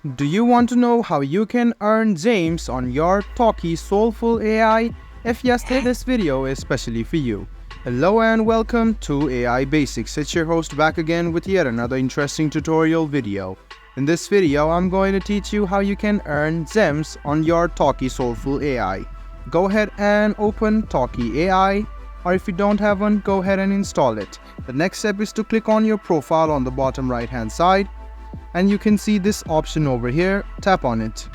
Do you want to know how you can earn gems on your Talkie Soulful AI? If yes, then this video is especially for you. Hello and welcome to AI Basics. It's your host back again with yet another interesting tutorial video. In this video, I'm going to teach you how you can earn gems on your Talkie Soulful AI. Go ahead and open Talkie AI, or if you don't have one, go ahead and install it. The next step is to click on your profile on the bottom right hand side, and you can see this option over here. Tap on it.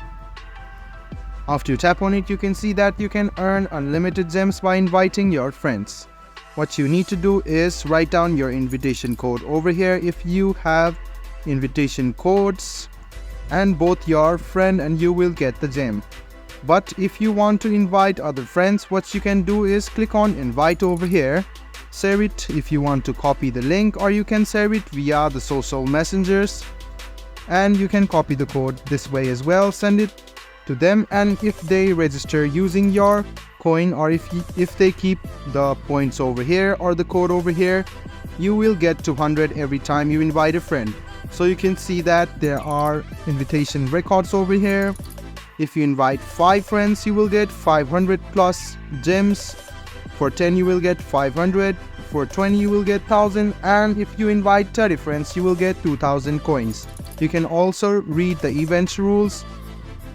After you tap on it, you can see that you can earn unlimited gems by inviting your friends. What you need to do is write down your invitation code over here if you have invitation codes, and both your friend and you will get the gem. But if you want to invite other friends, what you can do is click on invite over here, share it if you want to copy the link, or you can share it via the social messengers, and you can copy the code this way as well, send it to them, and if they register using your coin, or if they keep the points over here or the code over here, you will get 200 every time you invite a friend. So you can see that there are invitation records over here. If you invite 5 friends, you will get 500 plus gems. For 10 you will get 500, for 20 you will get 1000, and if you invite 30 friends you will get 2000 coins. You can also read the event rules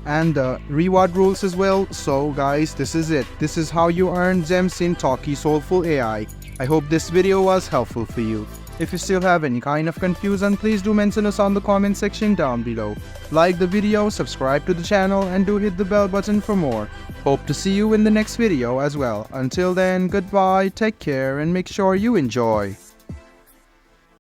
and the reward rules as well. So guys, this is it. This is how you earn gems in Talkie Soulful AI. I hope this video was helpful for you. If you still have any kind of confusion, please do mention us on the comment section down below. Like the video, subscribe to the channel, and do hit the bell button for more. Hope to see you in the next video as well. Until then, goodbye, take care, and make sure you enjoy.